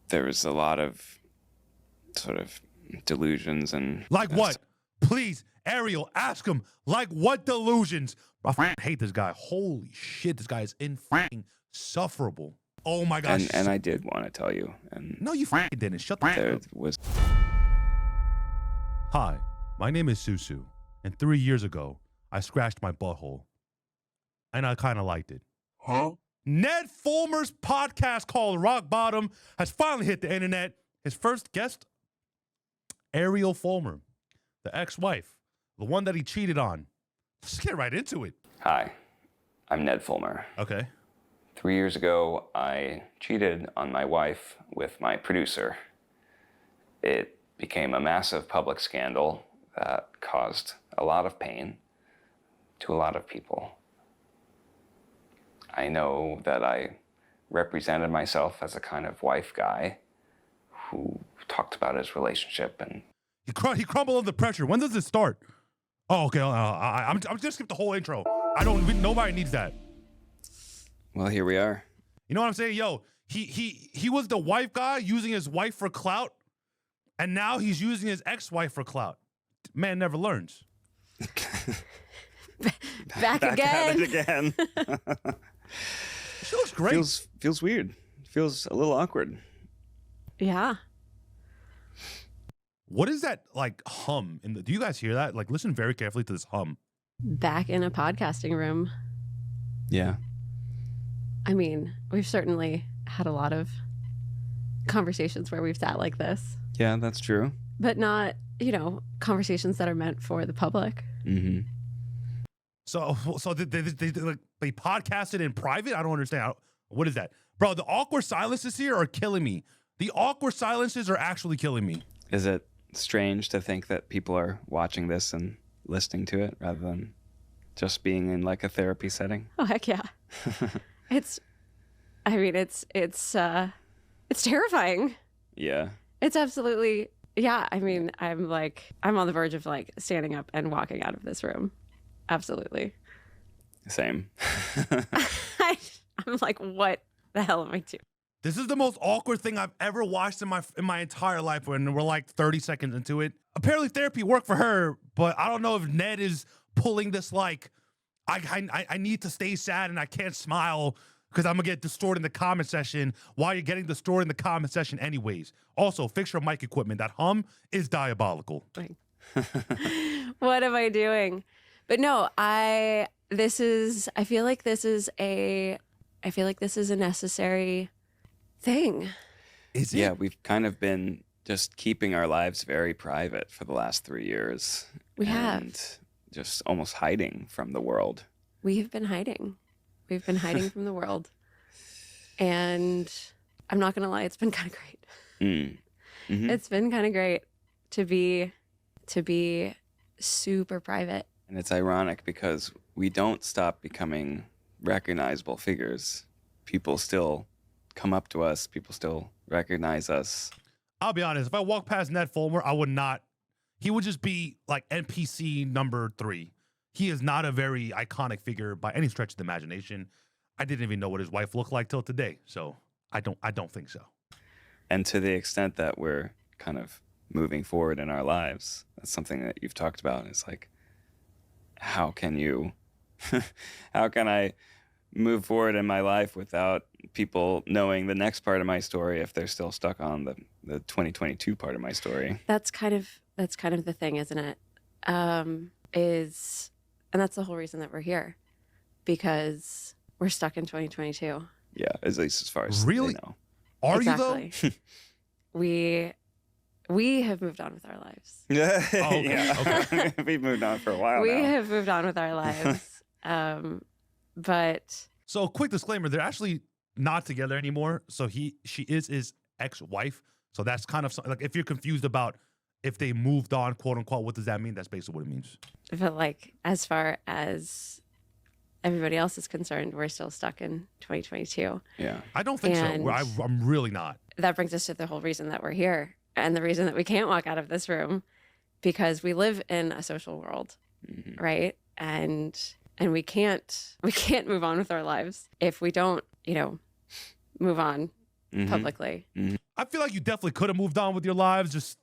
there was a lot of sort of delusions and... Like what? Please, Ariel, ask him. Like what delusions? I fucking hate this guy. Holy shit, this guy is insufferable. Oh my gosh. And I did want to tell you. And no, you fucking didn't. Shut the fuck there up. was... Hi, my name is Susu, and 3 years ago, I scratched my butthole. And I kind of liked it. Huh? Ned Fulmer's podcast called Rock Bottom has finally hit the internet. His first guest, Ariel Fulmer, the ex-wife, the one that he cheated on. Let's get right into it. Hi, I'm Ned Fulmer. Okay. 3 years ago, I cheated on my wife with my producer. It became a massive public scandal that caused a lot of pain to a lot of people. I know that I represented myself as a kind of wife guy who talked about his relationship and... He crumbled under pressure. When does it start? Oh, okay. I'm just gonna skip the whole intro. Nobody needs that. Well, here we are. You know what I'm saying? Yo, he was the wife guy using his wife for clout, and now he's using his ex-wife for clout. Man never learns. Back again. At it again. She looks great. Feels weird. Feels a little awkward. Yeah. What is that like hum? Do you guys hear that? Like, listen very carefully to this hum. Back in a podcasting room. Yeah. I mean, we've certainly had a lot of conversations where we've sat like this. Yeah, that's true. But not, conversations that are meant for the public. Mm-hmm. So they podcasted in private? I don't understand. What is that? Bro, the awkward silences here are killing me. The awkward silences are actually killing me. Is it strange to think that people are watching this and listening to it rather than just being in like a therapy setting? Oh, heck yeah. It's terrifying. Yeah. It's absolutely, yeah. I mean, I'm on the verge of like standing up and walking out of this room. Absolutely. Same. I'm like, what the hell am I doing? This is the most awkward thing I've ever watched in my entire life, when we're like 30 seconds into it. Apparently therapy worked for her, but I don't know if Ned is pulling this like, I need to stay sad and I can't smile because I'm going to get distorted in the comment section while you're getting distorted in the comment section anyways. Also, fix your mic equipment. That hum is diabolical. What am I doing? But no, I feel like this is a necessary thing. Is it? Yeah, we've kind of been just keeping our lives very private for the last 3 years. We have. And just almost hiding from the world. We have been hiding. We've been hiding from the world. And I'm not going to lie, it's been kind of great. Mm-hmm. It's been kind of great to be super private. And it's ironic because we don't stop becoming recognizable figures. People still come up to us. People still recognize us. I'll be honest. If I walk past Ned Fulmer, I would not. He would just be like NPC number 3. He is not a very iconic figure by any stretch of the imagination. I didn't even know what his wife looked like till today. So I don't think so. And to the extent that we're kind of moving forward in our lives, that's something that you've talked about. It's like, how can I move forward in my life without people knowing the next part of my story if they're still stuck on the 2022 part of my story? That's kind of the thing, isn't it? And that's the whole reason that we're here, because we're stuck in 2022. Yeah, at least as far as really they know. Are exactly. you though? We have moved on with our lives. Yeah, oh, okay. Yeah. Okay. We've moved on for a while We now. have moved on with our lives. But So quick disclaimer, they're actually not together anymore. So she is his ex-wife. So that's kind of like, if you're confused about if they moved on, quote unquote, what does that mean? That's basically what it means. like, as far as everybody else is concerned, we're still stuck in 2022. Yeah. I don't think And- so. I'm really not. That brings us to the whole reason that we're here, and the reason that we can't walk out of this room, because we live in a social world, Mm-hmm. right? And we can't move on with our lives if we don't, move on publicly. I feel like you definitely could have moved on with your lives. Just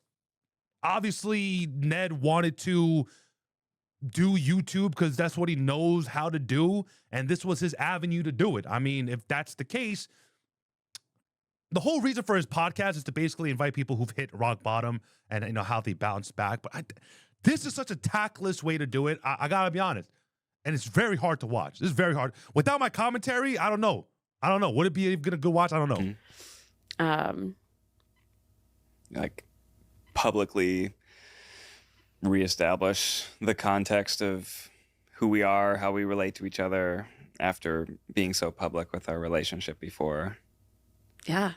obviously, Ned wanted to do YouTube because that's what he knows how to do, and this was his avenue to do it. I mean, if that's the case, the whole reason for his podcast is to basically invite people who've hit rock bottom and how they bounce back. But this is such a tactless way to do it. I gotta be honest, and it's very hard to watch. This is very hard. Without my commentary, I don't know. Would it be a good watch? I don't know. Like publicly reestablish the context of who we are, how we relate to each other after being so public with our relationship before. Yeah.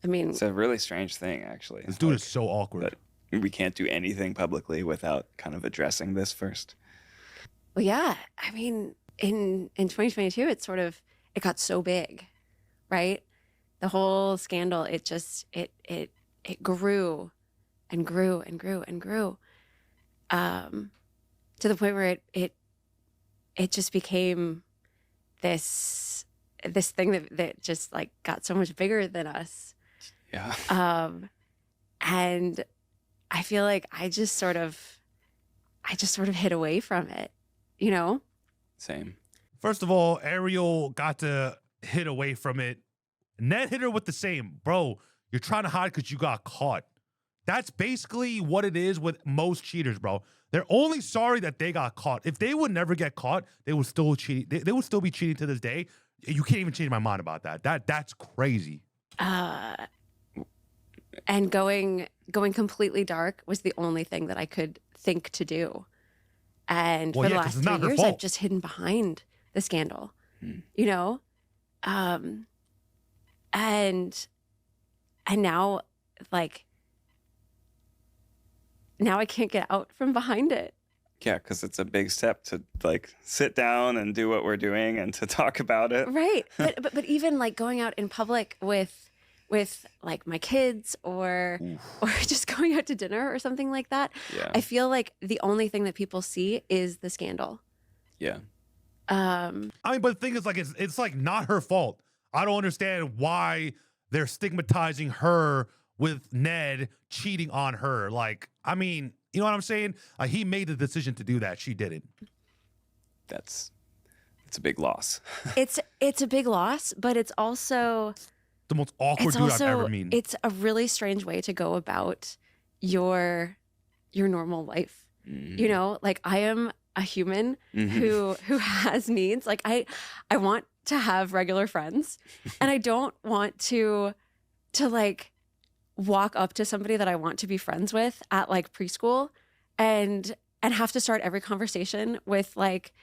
I mean, It's a really strange thing, actually. This dude is so awkward. That we can't do anything publicly without kind of addressing this first. well, yeah. I mean, in 2022, it got so big, right? The whole scandal, it grew and grew and grew and grew, to the point where it just became this thing that just like got so much bigger than us. Yeah. And I feel like I just sort of hid away from it, you know? Same. First of all, Ariel got to hit away from it. Ned hit her with the same. Bro, you're trying to hide because you got caught. That's basically what it is with most cheaters, bro. They're only sorry that they got caught. If they would never get caught, they would still cheat. They would still be cheating to this day. You can't even change my mind about that. That's crazy. And going completely dark was the only thing that I could think to do. And Well, for the yeah, 'cause last it's 3 not her years, fault. I've just hidden behind the scandal, you know? And now, like, now I can't get out from behind it. Yeah, because it's a big step to like sit down and do what we're doing and to talk about it. Right. But even like going out in public with like my kids or just going out to dinner or something like that. Yeah. I feel like the only thing that people see is the scandal. Yeah. I mean, but the thing is, like, it's like not her fault. I don't understand why they're stigmatizing her with Ned cheating on her. Like, I mean, you know what I'm saying? He made the decision to do that. She didn't. It's a big loss. It's a big loss, but it's also The most awkward dude I've ever met. it's a really strange way to go about your normal life. You know, like I am a human who has needs. Like I want to have regular friends, and I don't want to like walk up to somebody that I want to be friends with at like preschool and have to start every conversation with like,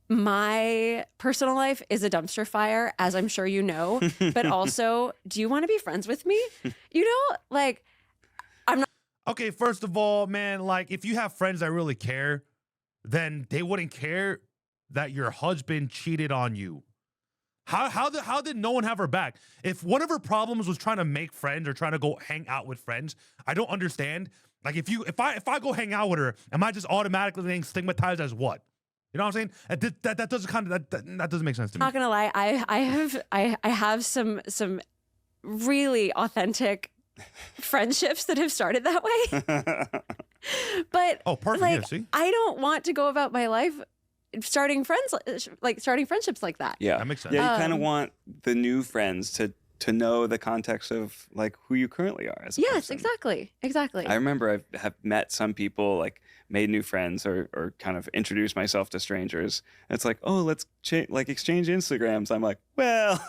my personal life is a dumpster fire, as I'm sure you know, but also, do you want to be friends with me? You know, like, I'm not. Okay, first of all, man, like, if you have friends that really care, then they wouldn't care that your husband cheated on you. How did no one have her back? If one of her problems was trying to make friends or trying to go hang out with friends, I don't understand. Like, if I go hang out with her, am I just automatically being stigmatized as what? You know what I'm saying? That doesn't that doesn't make sense to me. Not gonna lie, I have some really authentic friendships that have started that way. But Oh, perfect. like, Yeah, see? I don't want to go about my life starting friendships like that. Yeah. That makes sense. Yeah, you kind of want the new friends to know the context of like who you currently are as a Yes, person. exactly. I remember I have met some people, like made new friends or kind of introduced myself to strangers. And it's like, oh, let's exchange Instagrams. I'm like, well,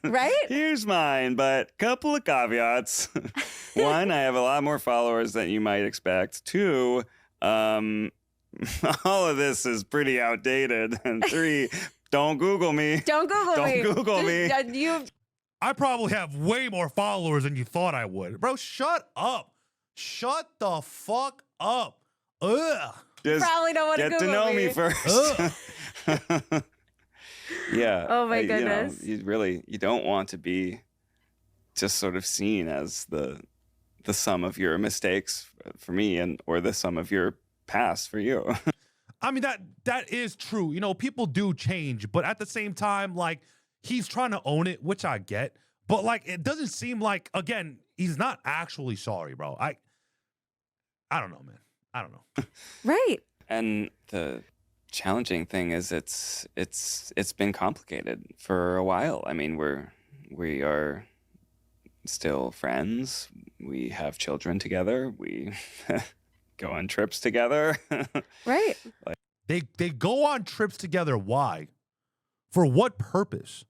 Right? here's mine, but couple of caveats. One, I have a lot more followers than you might expect. Two, all of this is pretty outdated. And three, don't Google me. Don't Google me. Don't Google me. I probably have way more followers than you thought I would. Bro, shut up. Shut the fuck up. Ugh. Just probably don't want to get Google to know me me. first. Yeah. Oh my goodness. You don't want to be just sort of seen as the sum of your mistakes for me or the sum of your past for you. I mean, that is true. You know, people do change, but at the same time, like, he's trying to own it, which I get. But like, it doesn't seem like, again, he's not actually sorry, bro. I don't know, man. I don't know. Right. And the challenging thing is it's been complicated for a while. I mean, we are still friends. We have children together. We go on trips together. Right. They go on trips together. Why? For what purpose?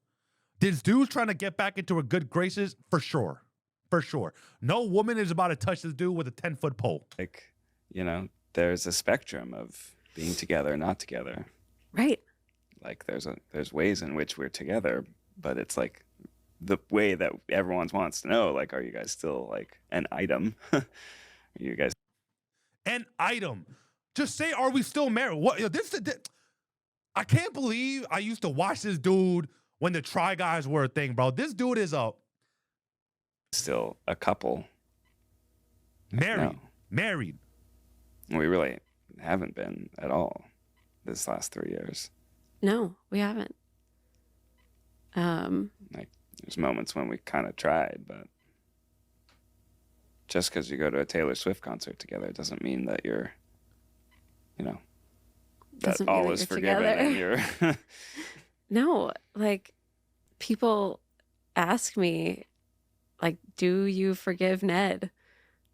This dude's trying to get back into her good graces? For sure. For sure. No woman is about to touch this dude with a 10-foot pole. Like, there's a spectrum of being together, not together. Right. Like there's ways in which we're together, but it's like the way that everyone wants to know, like, are you guys still like an item? Are you guys An item. Just say, are we still married? What? I can't believe I used to watch this dude when the Try Guys were a thing, bro. This dude is still a couple? married. No. Married. We really haven't been at all this last 3 years. No, we haven't. Like, there's moments when we kind of tried, but just because you go to a Taylor Swift concert together doesn't mean that you're, that Doesn't mean all that is you're forgiven together. and you're No, like people ask me, like, do you forgive Ned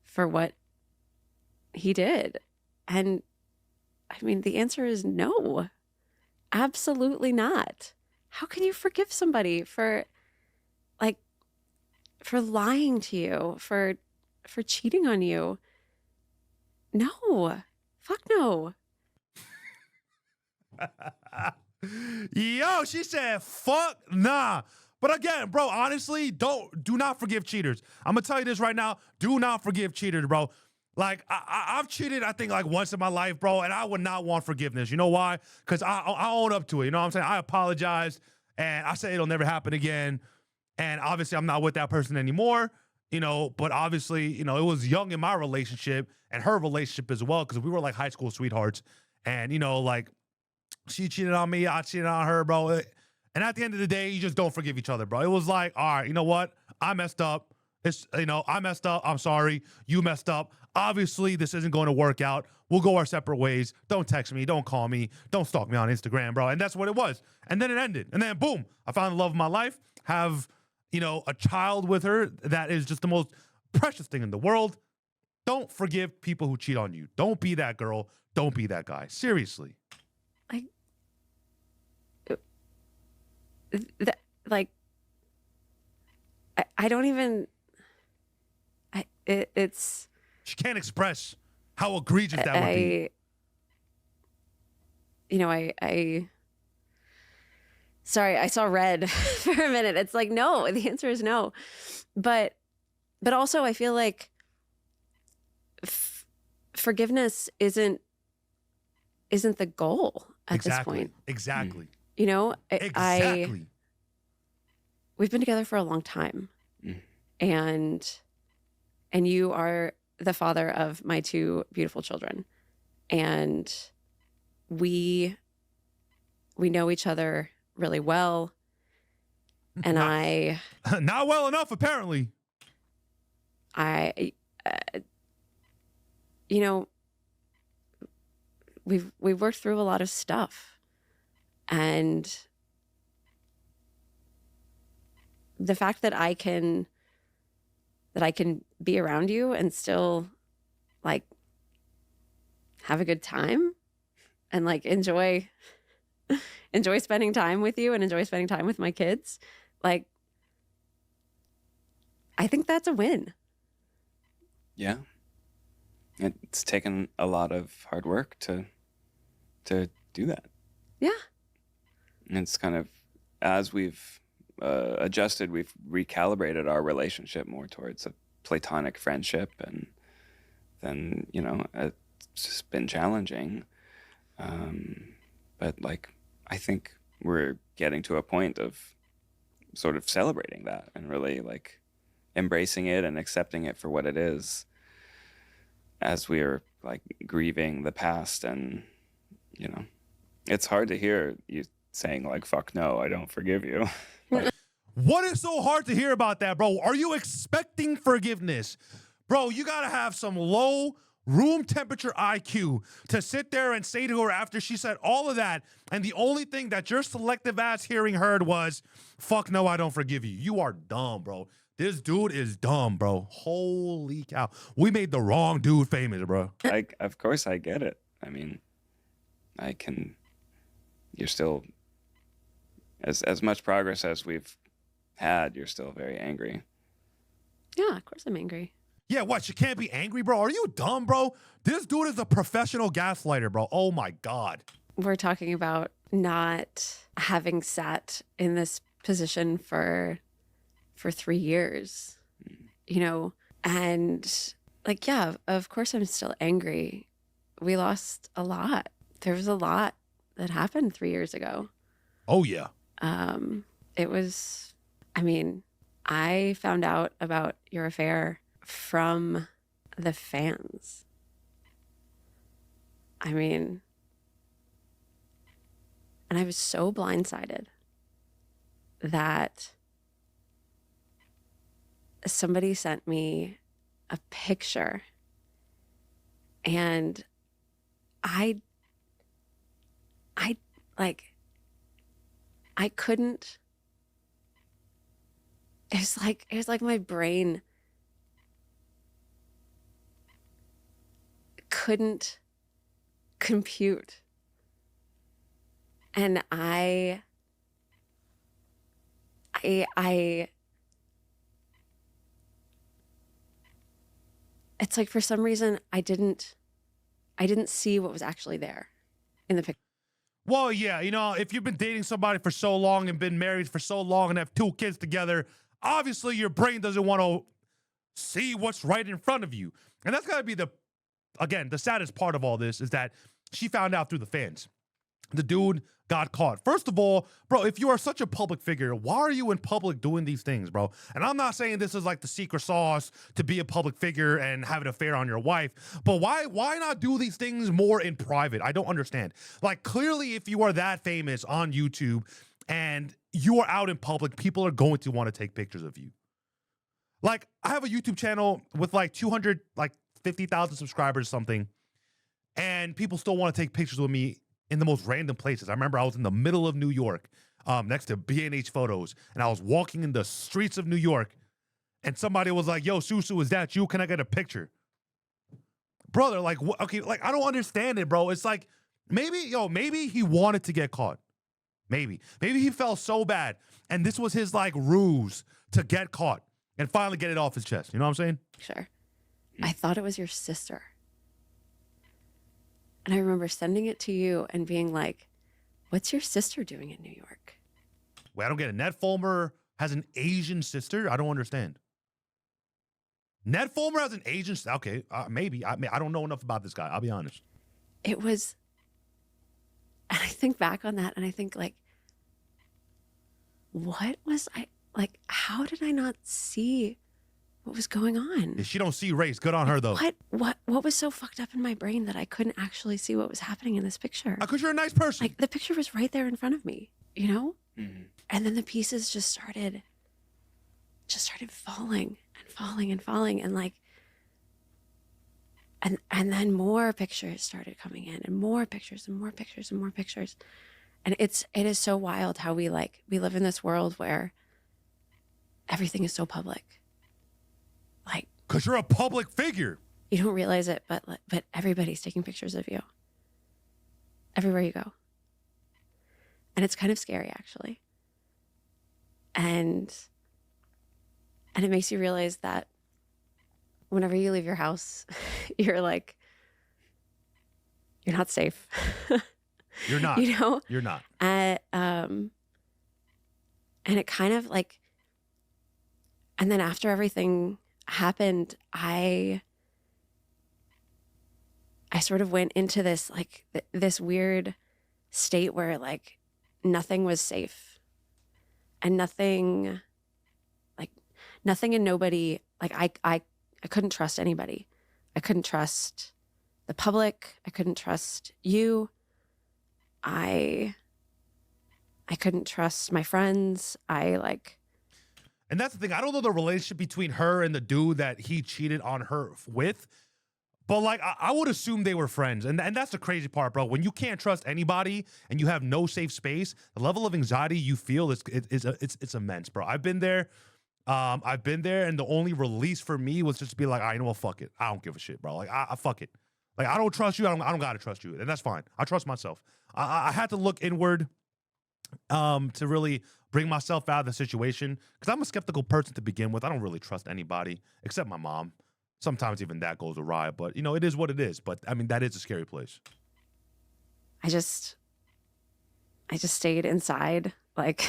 for what he did? And I mean, the answer is no, absolutely not. How can you forgive somebody for lying to you, for cheating on you? No, fuck no. Yo, she said, fuck nah. But again, bro, honestly, do not forgive cheaters. I'm gonna tell you this right now. Do not forgive cheaters, bro. Like, I've cheated, I think, like once in my life, bro, and I would not want forgiveness. You know why? Because I own up to it. You know what I'm saying? I apologize, and I say it'll never happen again. And obviously, I'm not with that person anymore, but obviously, it was young in my relationship and her relationship as well, because we were like high school sweethearts. And, like, she cheated on me, I cheated on her, bro. And at the end of the day, you just don't forgive each other, bro. It was like, all right, you know what? I messed up. I messed up. I'm sorry. You messed up. Obviously, this isn't going to work out. We'll go our separate ways. Don't text me. Don't call me. Don't stalk me on Instagram, bro. And that's what it was. And then it ended. And then boom, I found the love of my life. Have, a child with her that is just the most precious thing in the world. Don't forgive people who cheat on you. Don't be that girl. Don't be that guy. Seriously. I don't even. It's. She can't express how egregious that would be. Sorry, I saw red for a minute. It's like, no, the answer is no. But also I feel like forgiveness isn't the goal at this point. Exactly. Exactly. We've been together for a long time. And you are the father of my two beautiful children. And we know each other really well. And not well enough, apparently. We've worked through a lot of stuff. And the fact that I can be around you and still like have a good time and like enjoy spending time with you and enjoy spending time with my kids, like, I think that's a win. Yeah. It's taken a lot of hard work to do that. Yeah. And it's kind of, as we've adjusted, we've recalibrated our relationship more towards a platonic friendship, and then, it's just been challenging. But like, I think we're getting to a point of sort of celebrating that and really like embracing it and accepting it for what it is, as we're like grieving the past. And, it's hard to hear you saying like, fuck no, I don't forgive you. What is so hard to hear about that, bro? Are you expecting forgiveness? Bro, you gotta have some low room temperature IQ to sit there and say to her after she said all of that, and the only thing that your selective ass hearing heard was, fuck no, I don't forgive you. You are dumb, bro. This dude is dumb, bro. Holy cow. We made the wrong dude famous, bro. Of course I get it. I mean, you're still, as much progress as we've had, you're still very angry. Yeah, of course I'm angry. Yeah, what? You can't be angry, bro? Are you dumb, bro? This dude is a professional gaslighter, bro. Oh my God. We're talking about not having sat in this position for 3 years, you know, and like, yeah, of course I'm still angry. We lost a lot. There was a lot that happened 3 years ago. Oh yeah. It was, I mean, I found out about your affair from the fans. I mean, and I was so blindsided that somebody sent me a picture, and I couldn't. It was like my brain couldn't compute. And it's like for some reason I didn't see what was actually there in the picture. Well, yeah, you know, if you've been dating somebody for so long and been married for so long and have 2 kids together, obviously your brain doesn't want to see what's right in front of you. And that's got to be the saddest part of all this is that she found out through the fans. The dude got caught. First of all, bro, if you are such a public figure, why are you in public doing these things, bro? And I'm not saying this is like the secret sauce to be a public figure and have an affair on your wife, but why not do these things more in private? I don't understand. Like, clearly, if you are that famous on YouTube and you are out in public, people are going to want to take pictures of you. Like, I have a YouTube channel with like 250,000 subscribers or something, and people still want to take pictures with me in the most random places. I remember I was in the middle of New York, next to B&H Photos, and I was walking in the streets of New York, and somebody was like, yo, Susu, is that you? Can I get a picture? Brother, like, okay, like, I don't understand it, bro. It's like, maybe he wanted to get caught. Maybe he felt so bad, and this was his, like, ruse to get caught and finally get it off his chest. You know what I'm saying? Sure. I thought it was your sister. And I remember sending it to you and being like, what's your sister doing in New York? Wait, I don't get it. Ned Fulmer has an Asian sister? I don't understand. Ned Fulmer has an Asian sister? Okay, maybe. I don't know enough about this guy. I'll be honest. It was, and I think back on that and I think like, what was like, how did I not see what was going on? If she don't see race, good on her though. What was so fucked up in my brain that I couldn't actually see what was happening in this picture? Because you're a nice person. Like the picture was right there in front of me, you know? Mm-hmm. And then the pieces just started falling and falling and falling, and like and then more pictures started coming in, and more pictures and more pictures and more pictures. And it is so wild how we live in this world where everything is so public. Like, because you're a public figure. You don't realize it, but everybody's taking pictures of you everywhere you go. And it's kind of scary, actually. And it makes you realize that whenever you leave your house, you're like, you're not safe. You're not. You know? You're not. And it kind of like, and then after everything happened, I sort of went into this like this weird state where like nothing was safe, and nothing and nobody, like I couldn't trust anybody. I couldn't trust the public. I couldn't trust you. I couldn't trust my friends. I And that's the thing. I don't know the relationship between her and the dude that he cheated on her with, but like I would assume they were friends. And that's the crazy part, bro. When you can't trust anybody and you have no safe space, the level of anxiety you feel it's immense, bro. I've been there. And the only release for me was just to be like, I know what, fuck it. I don't give a shit, bro. Like I fuck it. Like I don't trust you. I don't gotta trust you, and that's fine. I trust myself. I had to look inward, to really bring myself out of the situation because I'm a skeptical person to begin with. I don't really trust anybody except my mom. Sometimes even that goes awry, but you know, it is what it is. But I mean, that is a scary place. I just stayed inside, like,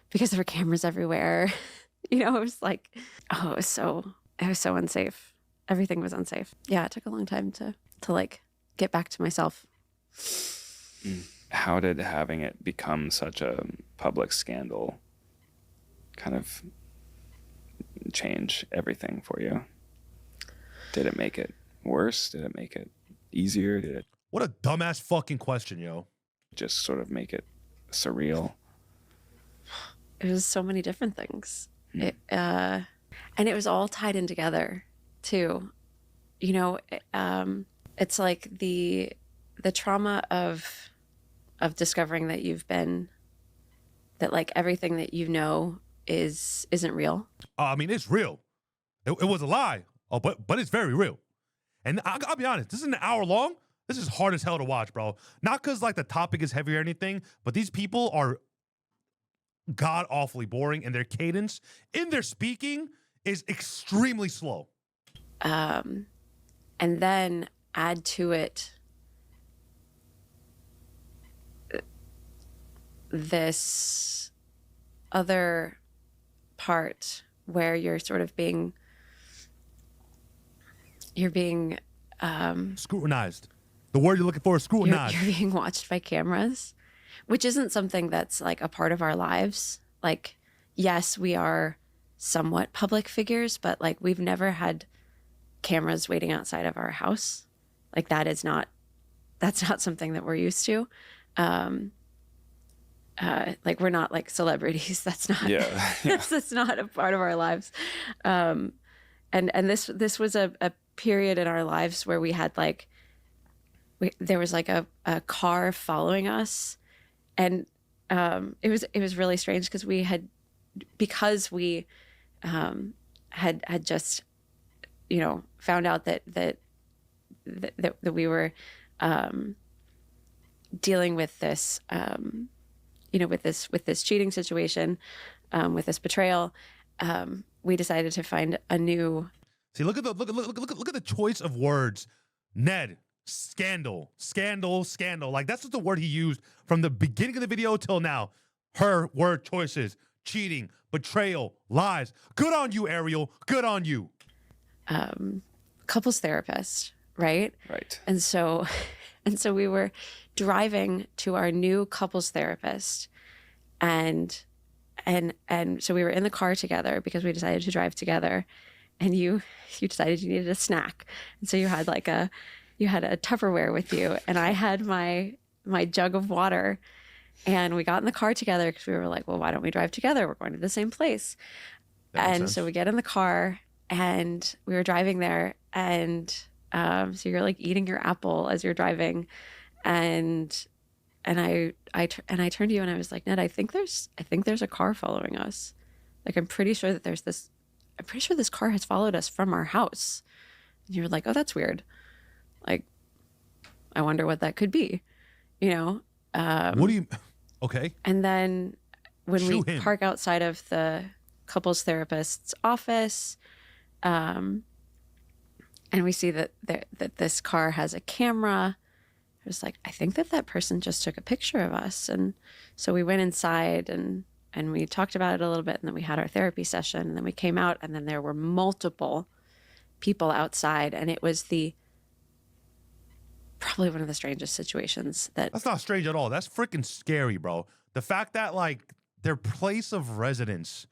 because there were cameras everywhere. You know, it was like, oh, it was so unsafe. Everything was unsafe. Yeah, it took a long time to like get back to myself. How did having it become such a public scandal kind of change everything for you? Did it make it worse? Did it make it easier? Did it What a dumbass fucking question, yo. just sort of make it surreal? It was so many different things. And it was all tied in together too. You know, it's like the trauma of discovering that like everything that you know isn't real. I mean, it's real. It was a lie. Oh, but it's very real. And I'll be honest, this is an hour long. This is hard as hell to watch, bro. Not because like the topic is heavy or anything, but these people are god awfully boring, and their cadence in their speaking is extremely slow. And then add to it this other part where you're sort of being Scrutinized. The word you're looking for is scrutinized. you're being watched by cameras, which isn't something that's like a part of our lives. Like, yes, we are somewhat public figures, but like we've never had cameras waiting outside of our house. Like that's not something that we're used to. Like we're not like celebrities. That's not, that's not a part of our lives. And this was a period in our lives where we had like, there was like a car following us, and it was really strange because we had just, you know, found out that we were dealing with this, you know, with this cheating situation, with this betrayal. We decided to find a new. See, look at the choice of words. Ned, scandal. Like that's just the word he used from the beginning of the video till now. Her word choices: cheating, betrayal, lies. Good on you, Ariel. Good on you. Couples therapist, right? Right. And so we were driving to our new couples therapist, and so we were in the car together because we decided to drive together, and you decided you needed a snack, and so you had a Tupperware with you, and I had my jug of water, and we got in the car together because we were like, well, why don't we drive together? We're going to the same place. And so we get in the car, and we were driving there, and so you're like eating your apple as you're driving, and I turned to you and I was like, Ned, I think there's a car following us. Like I'm pretty sure this car has followed us from our house. And you were like, oh, that's weird. Like, I wonder what that could be, you know? What do you? Okay. And then when Shoot we him. park outside of the couples therapist's office, and we see that this car has a camera, I was like, I think that person just took a picture of us. And so we went inside and we talked about it a little bit, and then we had our therapy session, and then we came out, and then there were multiple people outside, and it was probably one of the strangest situations That's not strange at all. That's freaking scary, bro. The fact that like their place of residence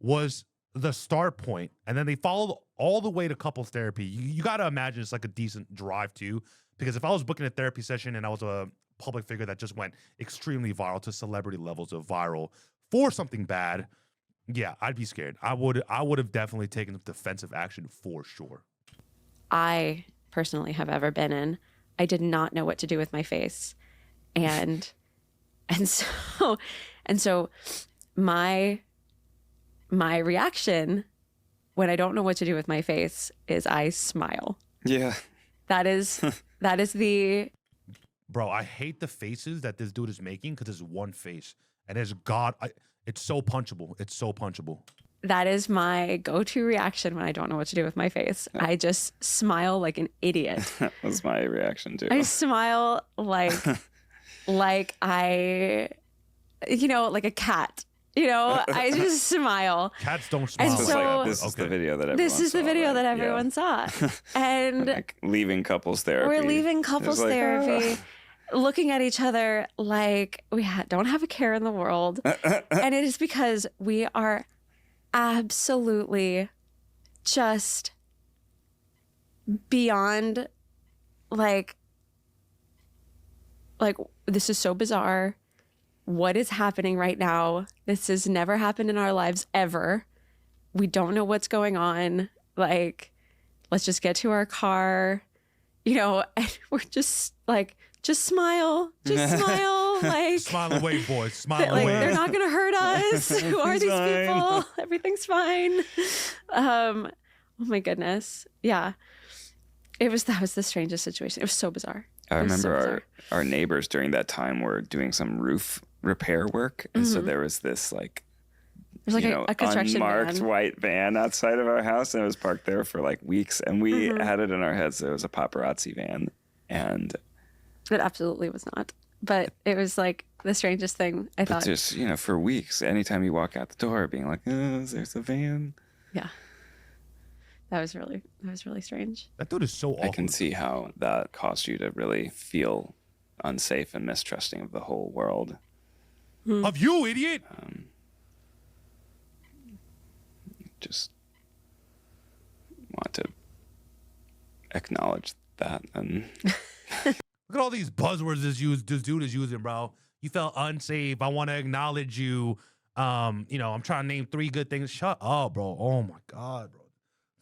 was the start point, and then they followed all the way to couples therapy. You got to imagine it's like a decent drive too, because if I was booking a therapy session and I was a public figure that just went extremely viral to celebrity levels of viral for something bad, Yeah, I'd be scared. I would have definitely taken defensive action for sure. I personally have ever been in. I did not know what to do with my face. And and so and so my reaction when I don't know what to do with my face is I smile. Yeah. That is the Bro, I hate the faces that this dude is making because it's one face. And it's so punchable. It's so punchable. that is my go-to reaction when I don't know what to do with my face. I just smile like an idiot. That was my reaction too. I smile like I, like a cat. I just smile. Cats don't smile. And so- this is the video that everyone This is the saw, video right? that everyone saw. And Like leaving couples therapy. we're leaving couples It's like, therapy, looking at each other like we don't have a care in the world. And it is because we are absolutely just beyond like this is so bizarre. What is happening right now? This has never happened in our lives ever. We don't know what's going on. Like, let's just get to our car, and we're just like, just smile, like Smile away, boys. Smile like away. they're not gonna hurt us. Who are these Everything's people? Everything's fine. Oh my goodness. Yeah. That was the strangest situation. It was so bizarre. I It was so remember bizarre. our neighbors during that time were doing some roof repair work. And so there was this like, There's like a construction unmarked van. white van outside of our house, and it was parked there for like weeks. And we had it in our heads that it was a paparazzi van. And It absolutely was not. But it was like the strangest thing. I but thought. just, for weeks, anytime you walk out the door being like, oh, there's a van. Yeah. That was really strange. That dude is so awkward. I can see how that caused you to really feel unsafe and mistrusting of the whole world. Of you, idiot. Just want to acknowledge that. And Look at all these buzzwords this dude is using, bro. You felt unsafe. I want to acknowledge you. I'm trying to name 3 good things. Shut up, bro. Oh my God, bro.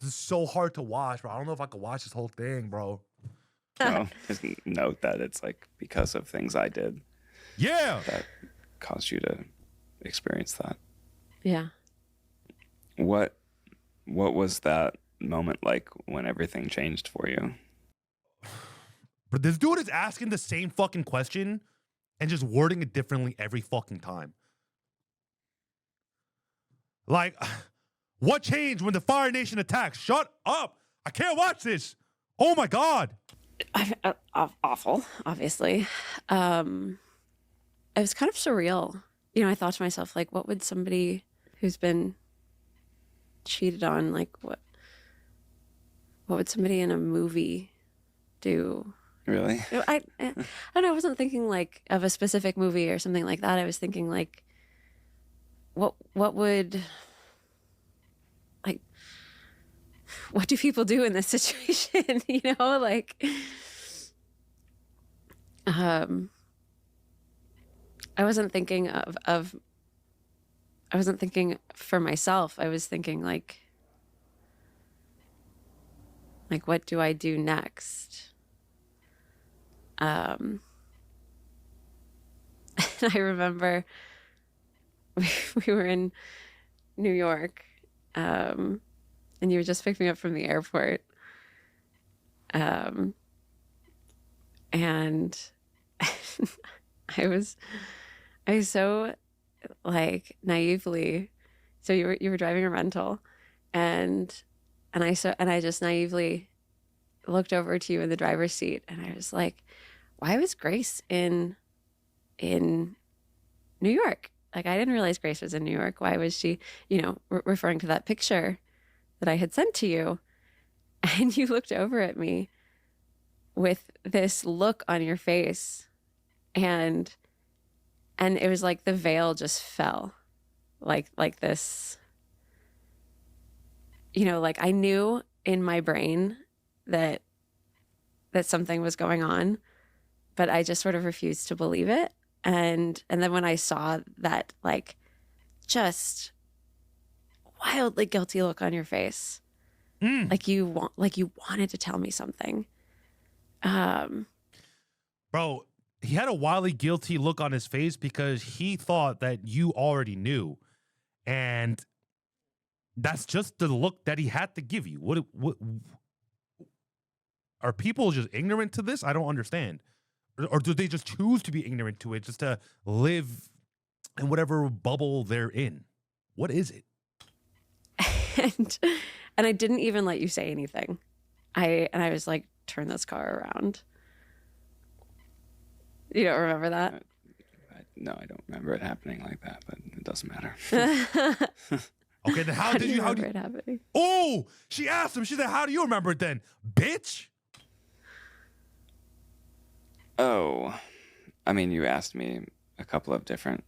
This is so hard to watch, bro. I don't know if I could watch this whole thing, bro. just note that it's like because of things I did Yeah. that caused you to experience that. Yeah. What was that moment like when everything changed for you? But this dude is asking the same fucking question and just wording it differently every fucking time. Like, what changed when the Fire Nation attacked? Shut up. I can't watch this. Oh my God. Awful, obviously. It was kind of surreal. I thought to myself, like, what would somebody who's been cheated on, like, what would somebody in a movie do? Really? I don't know. I wasn't thinking like of a specific movie or something like that. I was thinking like, what would, like, what do people do in this situation? Like, I wasn't thinking I wasn't thinking for myself. I was thinking like, what do I do next? I remember we were in New York, and you were just picking me up from the airport. And I was so like naively, so you were driving a rental, and I just naively looked over to you in the driver's seat, and I was like, why was Grace in New York? Like, I didn't realize Grace was in New York. Why was she, referring to that picture that I had sent to you? And you looked over at me with this look on your face, and it was like the veil just fell, like this, like I knew in my brain that something was going on, but I just sort of refused to believe it. And then when I saw that, like, just wildly guilty look on your face. Like you wanted to tell me something. Bro, he had a wildly guilty look on his face because he thought that you already knew. And that's just the look that he had to give you. What are people just ignorant to this? I don't understand. Or do they just choose to be ignorant to it just to live in whatever bubble they're in? What is it? And I didn't even let you say anything. I was like, turn this car around. You don't remember that? No, I don't remember it happening like that, but it doesn't matter. Okay, then how did you remember it happening? Oh, she asked him. She said, "How do you remember it then, bitch?" Oh, I mean, you asked me a couple of different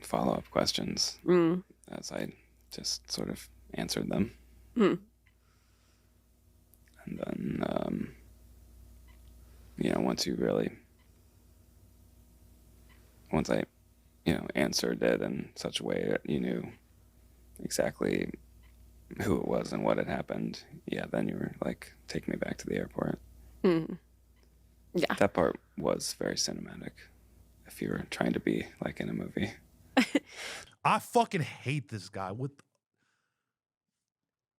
follow-up questions as I just sort of answered them. And then, once I, answered it in such a way that you knew exactly who it was and what had happened, then you were like, take me back to the airport. Yeah. That part was very cinematic, if you were trying to be like in a movie. I fucking hate this guy.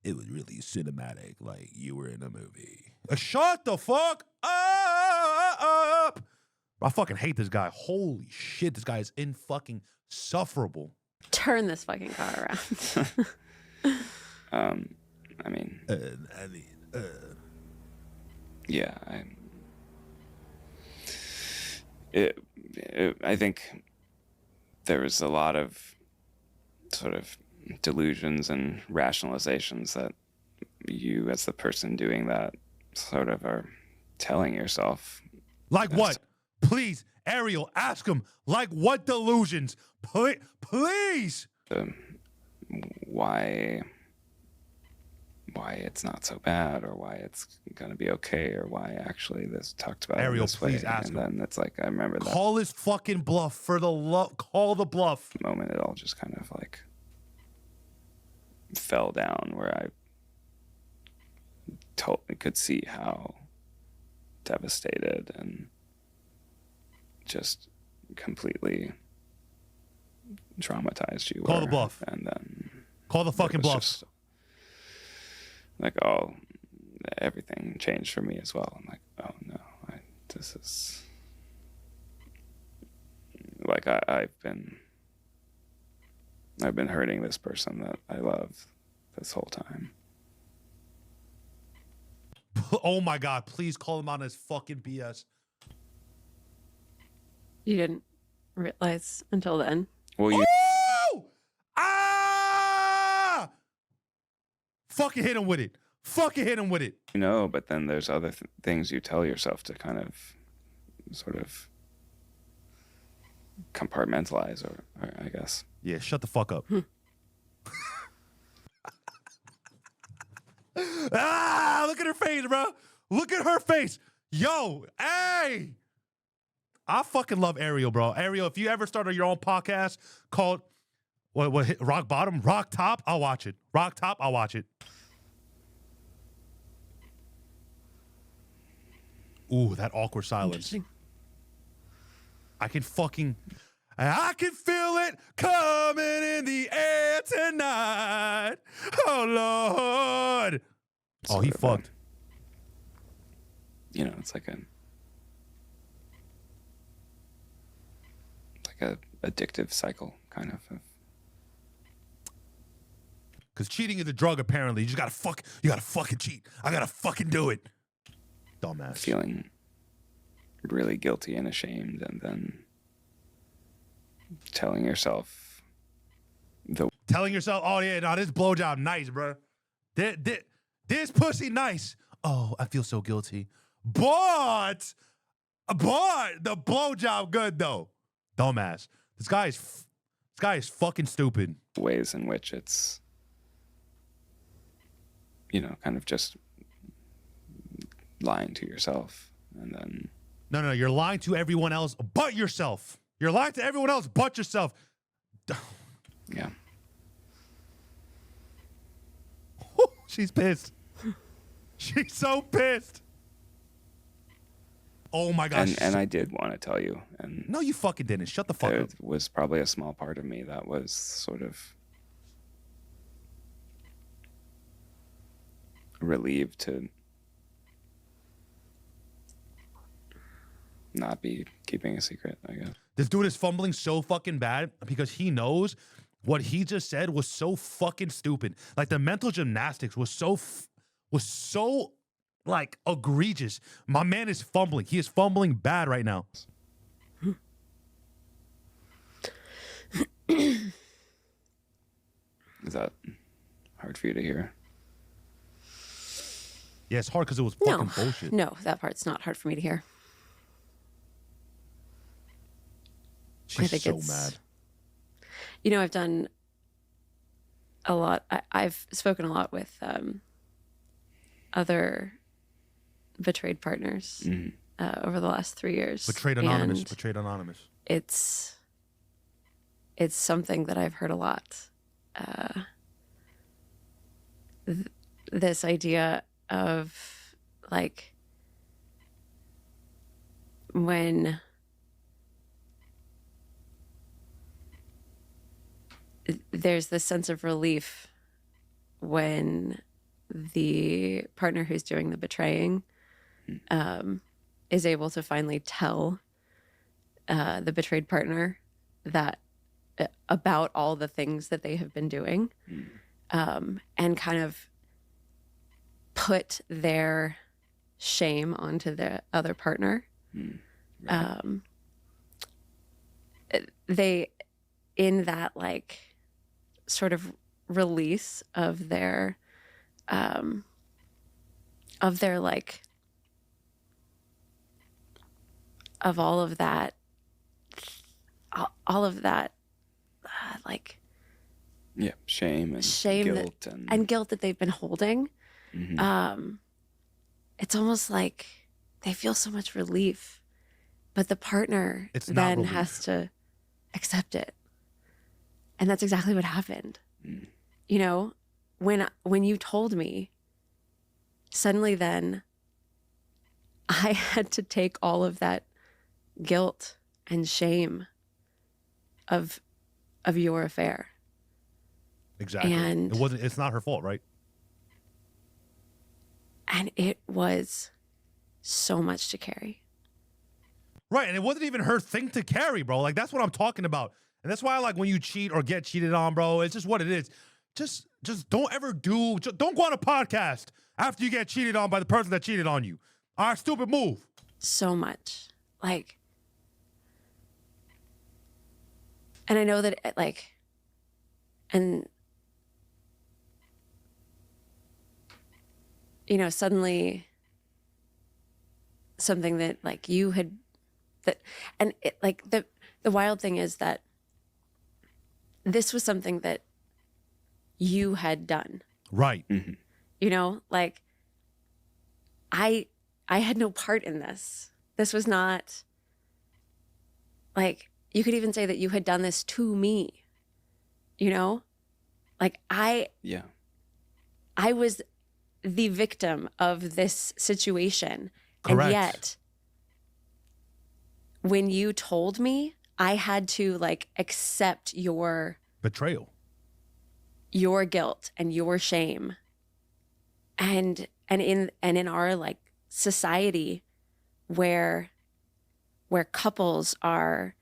It was really cinematic, like you were in a movie. Shut the fuck up! I fucking hate this guy. Holy shit, this guy is fucking insufferable. Turn this fucking car around. I mean, I think there was a lot of sort of delusions and rationalizations that you, as the person doing that, sort of are telling yourself. Like what? Please, Ariel, ask him. Like what delusions? Please. Why it's not so bad, or why it's gonna be okay, or why actually this talked about Ariel, this please way. ask and him. then it's like, I remember that Call his fucking bluff for the love. Call the bluff. moment. It all just kind of like fell down, where I could see how devastated and just completely traumatized you Call were. the bluff. And then Call the fucking it was bluff. just like, everything changed for me as well. I'm like, oh no, this is like, I've been hurting this person that I love this whole time. Oh my God, please call him on his fucking BS. You didn't realize until then. Well, you Ooh! Ah! Fucking hit him with it. Fucking hit him with it. know, but then there's other things you tell yourself to kind of sort of compartmentalize, or I guess. Yeah, shut the fuck up. Look at her face, bro. Look at her face. Yo, hey. I fucking love Ariel, bro. Ariel, if you ever start your own podcast called what Rock Bottom? Rock Top? I'll watch it. Rock Top? I'll watch it. Ooh, that awkward silence. I can feel it coming in the air tonight. Oh, Lord. Oh, he fucked. It's like a addictive cycle, kind of. Because cheating is a drug, apparently. You gotta fucking cheat. I gotta fucking do it. Dumbass. Feeling really guilty and ashamed, and then telling yourself, oh yeah, no, this blowjob nice, bro. This pussy nice. Oh, I feel so guilty. But the blowjob good though. Dumbass. This guy is fucking stupid. ways in which it's, kind of just lying to yourself, and then No, you're lying to everyone else but yourself. You're lying to everyone else but yourself. yeah. She's pissed. She's so pissed. Oh my gosh. And I did want to tell you, and No, you fucking didn't. Shut the fuck there up. was probably a small part of me that was sort of relieved to not be keeping a secret, I guess. This dude is fumbling so fucking bad because he knows what he just said was so fucking stupid. Like the mental gymnastics was so like egregious. My man is fumbling. He is fumbling bad right now. Is that hard for you to hear? Yeah, it's hard because it was No, fucking bullshit. no, that part's not hard for me to hear. She's think so it's- mad. You know, I've done a lot. I've spoken a lot with other betrayed partners over the last 3 years. Betrayed Anonymous. And Betrayed Anonymous. it's something that I've heard a lot. This idea of like when there's this sense of relief when the partner who's doing the betraying is able to finally tell the betrayed partner that about all the things that they have been doing, and kind of put their shame onto the other partner. Right. They, in that like sort of release of their like of all of that like Yeah, shame and shame guilt and guilt that they've been holding. It's almost like they feel so much relief, but the partner It's not then relief. has to accept it. And that's exactly what happened. You know, when you told me, suddenly then I had to take all of that guilt and shame of your affair. Exactly. And- It's not her fault, right? And it was so much to carry. Right, and it wasn't even her thing to carry, bro. Like that's what I'm talking about, and that's why I like when you cheat or get cheated on, bro. It's just what it is. Just don't ever don't go on a podcast after you get cheated on by the person that cheated on you. All right, stupid move. So much. Like, and I know that and you know, suddenly something that like you had that, and it, like the wild thing is that this was something that you had done, Right. you know, like I had no part in this. This was not like, you could even say that you had done this to me, you know, like Yeah. I was the victim of this situation. Correct. And yet, when you told me, I had to like accept your Betrayal. guilt and your shame. And in our like society where couples are,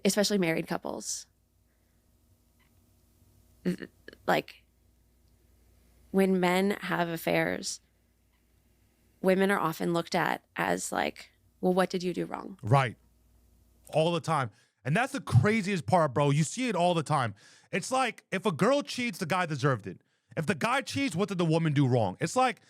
especially married couples, like when men have affairs, women are often looked at as like, well, what did you do wrong? Right. All the time. And that's the craziest part, bro. You see it all the time. It's like if a girl cheats, the guy deserved it. If the guy cheats, what did the woman do wrong? It's like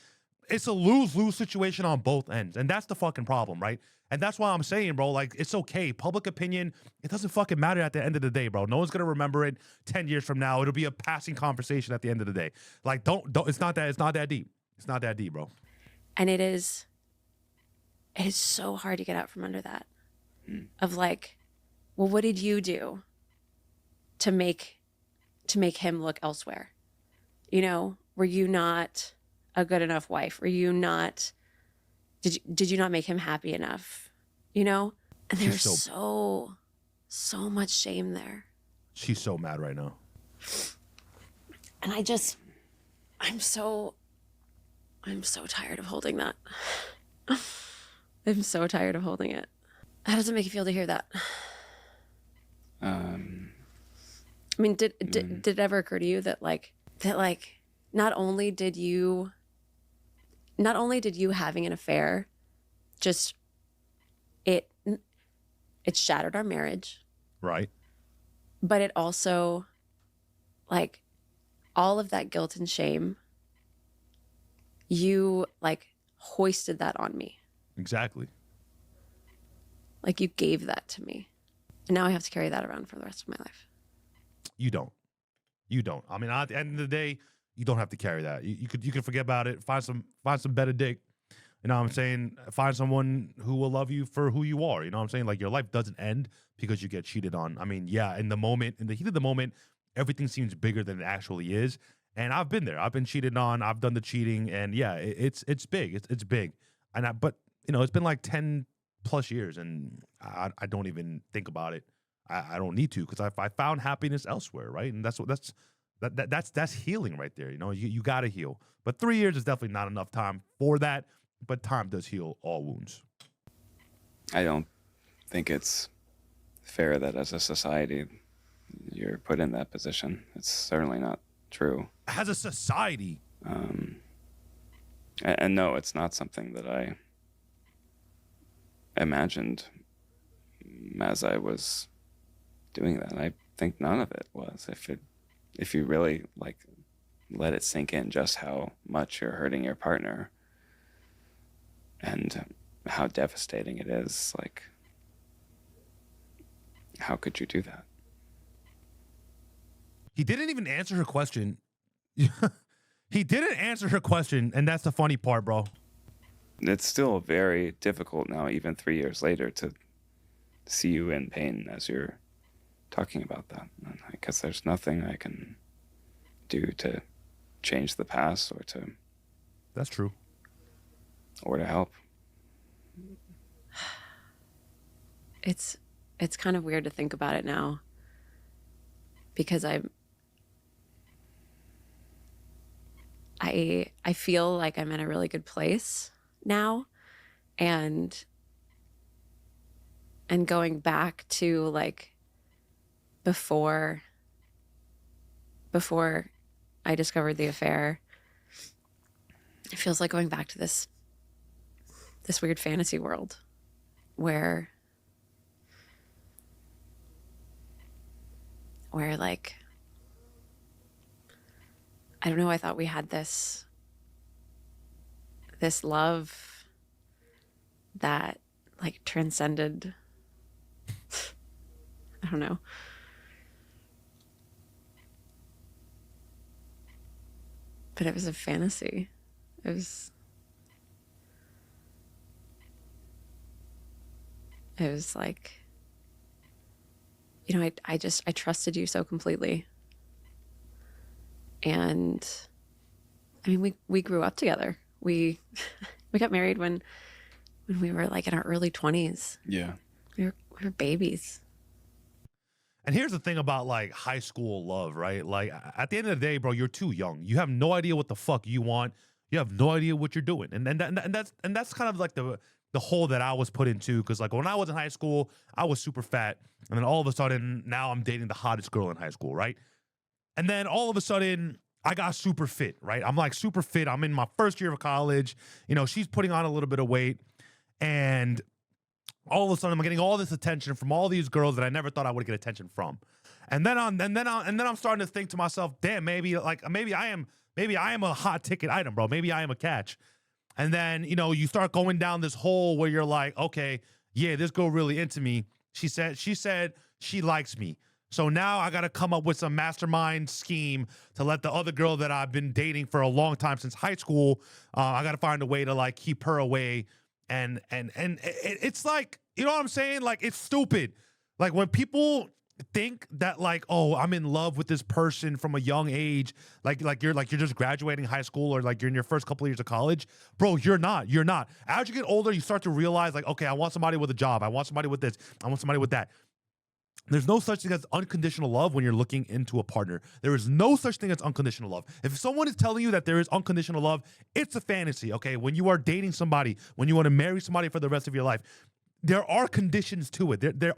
it's a lose-lose situation on both ends. And that's the fucking problem, right? And that's why I'm saying, bro, like it's okay. Public opinion, it doesn't fucking matter at the end of the day, bro. No one's gonna remember it 10 years from now. It'll be a passing conversation at the end of the day. Like don't it's not that deep. It's not that deep, bro. And it is so hard to get out from under that. Of like, well, what did you do to make him look elsewhere? You know, were you not a good enough wife? Were you not, did you not make him happy enough? You know? And there's so much shame there. She's so mad right now. And I'm so tired of holding that. I'm so tired of holding it. How does it make you feel to hear that? I mean, did it ever occur to you that not only did you having an affair just it shattered our marriage, Right. but it also, like, all of that guilt and shame, you like hoisted that on me. Exactly. Like, you gave that to me. And now I have to carry that around for the rest of my life. You don't. I mean, at the end of the day, you don't have to carry that. You could forget about it. Find some better dick. You know what I'm saying? Find someone who will love you for who you are. You know what I'm saying? Like, your life doesn't end because you get cheated on. I mean, yeah, in the heat of the moment, everything seems bigger than it actually is. And I've been there. I've been cheated on. I've done the cheating, and yeah, it's big. It's big. But you know, it's been like 10 plus years, and I don't even think about it. I don't need to, because I found happiness elsewhere, right? And that's healing right there. You know, you got to heal. But 3 years is definitely not enough time for that. But time does heal all wounds. I don't think it's fair that as a society you're put in that position. It's certainly not true. As a society. And no, it's not something that I imagined as I was doing that. I think none of it was. If you really like let it sink in just how much you're hurting your partner and how devastating it is, like, how could you do that? He didn't even answer her question. He didn't answer her question, and that's the funny part, bro. It's still very difficult now, even 3 years later, to see you in pain as you're talking about that. Because there's nothing I can do to change the past That's true. or to help. It's kind of weird to think about it now, because I feel like I'm in a really good place now, and going back to like before I discovered the affair, it feels like going back to this weird fantasy world where like, I don't know, I thought we had this love that like transcended, I don't know. But it was a fantasy. It was like, you know, I trusted you so completely. And I mean, we grew up together. We got married when we were like in our early 20s. Yeah. We were babies. And here's the thing about like high school love, right? Like, at the end of the day, bro, you're too young. You have no idea what the fuck you want. You have no idea what you're doing. And that's kind of like the hole that I was put into. Because like when I was in high school, I was super fat. And then all of a sudden, now I'm dating the hottest girl in high school, right? And then all of a sudden, I got super fit, right? I'm like super fit. I'm in my first year of college. You know, she's putting on a little bit of weight. And all of a sudden, I'm getting all this attention from all these girls that I never thought I would get attention from. And then I'm starting to think to myself, damn, maybe I am a hot ticket item, bro. Maybe I am a catch. And then, you know, you start going down this hole where you're like, okay, yeah, this girl really into me. She said she likes me. So now I got to come up with some mastermind scheme to let the other girl that I've been dating for a long time since high school, I got to find a way to like keep her away. And it's like, you know what I'm saying? Like, it's stupid. Like when people think that like, oh, I'm in love with this person from a young age, like you're just graduating high school or like you're in your first couple of years of college, bro, you're not. As you get older, you start to realize like, okay, I want somebody with a job, I want somebody with this, I want somebody with that. There's no such thing as unconditional love when you're looking into a partner. There is no such thing as unconditional love. If someone is telling you that there is unconditional love, it's a fantasy, okay? When you are dating somebody, when you want to marry somebody for the rest of your life, there are conditions to it. There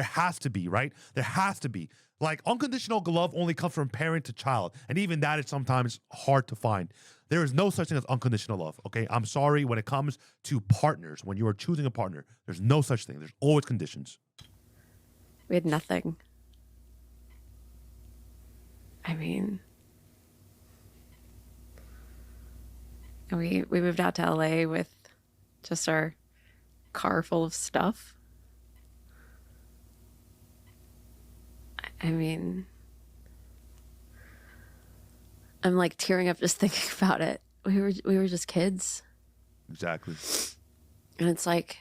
has to be, right? There has to be. Like unconditional love only comes from parent to child. And even that is sometimes hard to find. There is no such thing as unconditional love, okay? I'm sorry, when it comes to partners, when you are choosing a partner, there's no such thing. There's always conditions. We had nothing. I mean, we moved out to LA with just our car full of stuff. I mean, I'm like tearing up just thinking about it. We were just kids. Exactly. And it's like,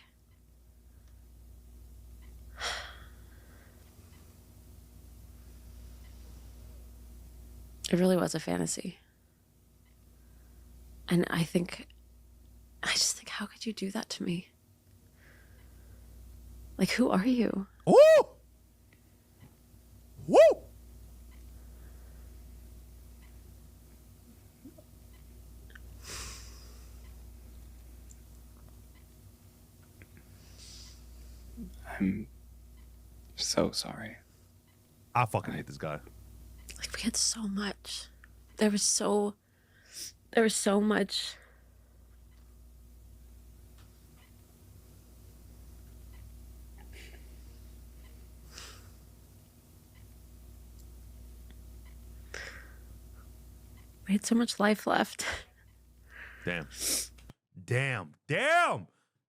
it really was a fantasy. And I just think, how could you do that to me? Like, who are you? Woo! Woo! I'm so sorry. I fucking hate this guy. Like, we had so much. There was so much. We had so much life left. Damn.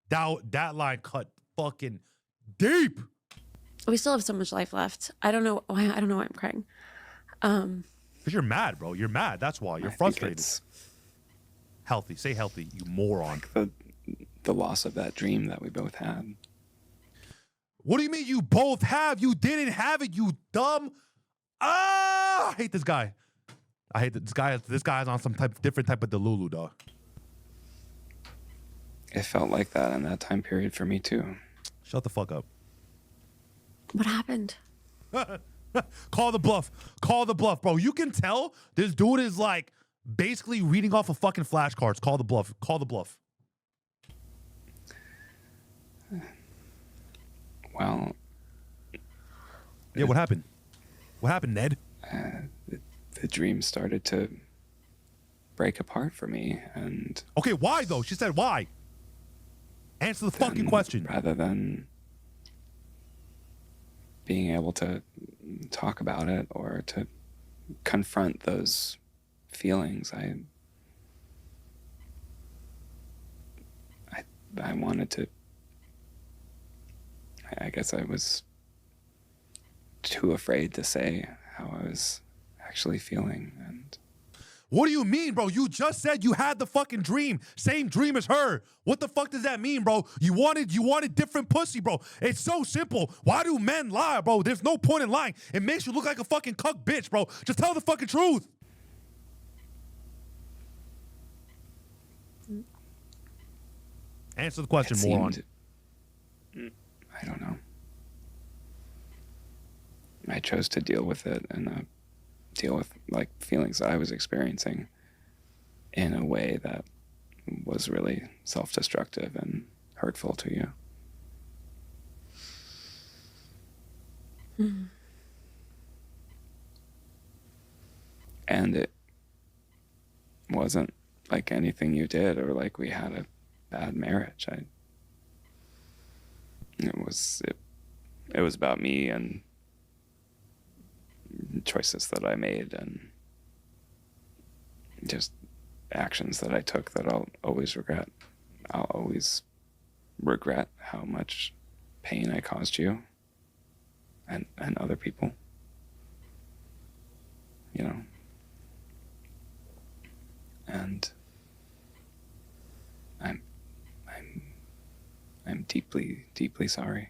That line cut fucking deep. We still have so much life left. I don't know why I'm crying. Because you're mad, bro. You're mad. That's why. You're I think frustrated. it's Healthy. Say healthy, you moron. the loss of that dream that we both had. What do you mean you both have? You didn't have it, you dumb. I hate this guy. I hate this guy. This guy's on some different type of Delulu, dog. It felt like that in that time period for me too. Shut the fuck up. What happened? Call the bluff. Call the bluff, bro. You can tell this dude is like basically reading off of fucking flashcards. Call the bluff. Call the bluff. Well, Yeah, what happened? What happened, Ned? the dream started to break apart for me, and Okay, why though? She said why. Answer the fucking then question. rather than being able to talk about it or to confront those feelings, I wanted to. I guess I was too afraid to say how I was actually feeling, and What do you mean, bro? You just said you had the fucking dream. Same dream as her. What the fuck does that mean, bro? You wanted different pussy, bro. It's so simple. Why do men lie, bro? There's no point in lying. It makes you look like a fucking cuck bitch, bro. Just tell the fucking truth. Answer the question, it moron. seemed, I don't know. I chose to deal with it and deal with like feelings that I was experiencing in a way that was really self-destructive and hurtful to you. Mm-hmm. And it wasn't like anything you did or like we had a bad marriage. It was about me and choices that I made and just actions that I took that I'll always regret. I'll always regret how much pain I caused you and other people. You know. And I'm deeply, deeply sorry.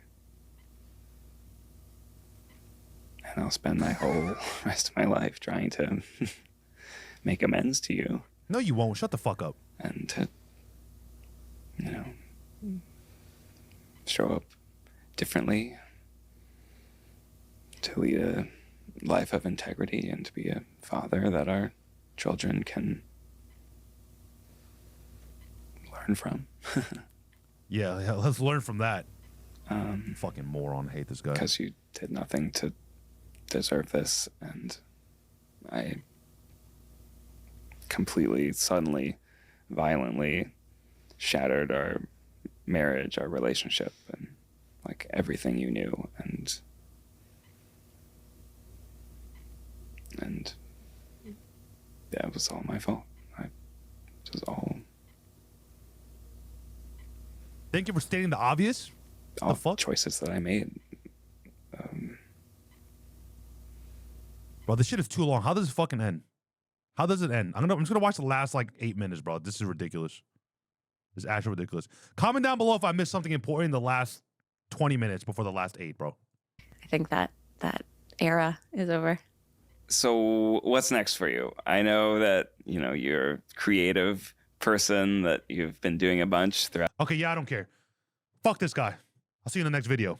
And I'll spend my whole rest of my life trying to make amends to you No, you won't. Shut the fuck up. and to, show up differently, to lead a life of integrity, and to be a father that our children can learn from. Yeah, let's learn from that. Fucking moron. I hate this guy. Because you did nothing to deserve this, and I completely, suddenly, violently shattered our marriage, our relationship, and like everything you knew, and yeah, it was all my fault. It was all Thank you for stating the obvious. all The fuck? choices that I made. Bro, this shit is too long. How does it fucking end? How does it end? I'm just gonna watch the last like 8 minutes, bro. This is ridiculous. This is actually ridiculous. Comment down below if I missed something important in the last 20 minutes before the last 8, bro. I think that era is over. So what's next for you? I know that, you're a creative person, that you've been doing a bunch throughout Okay, yeah, I don't care. Fuck this guy. I'll see you in the next video.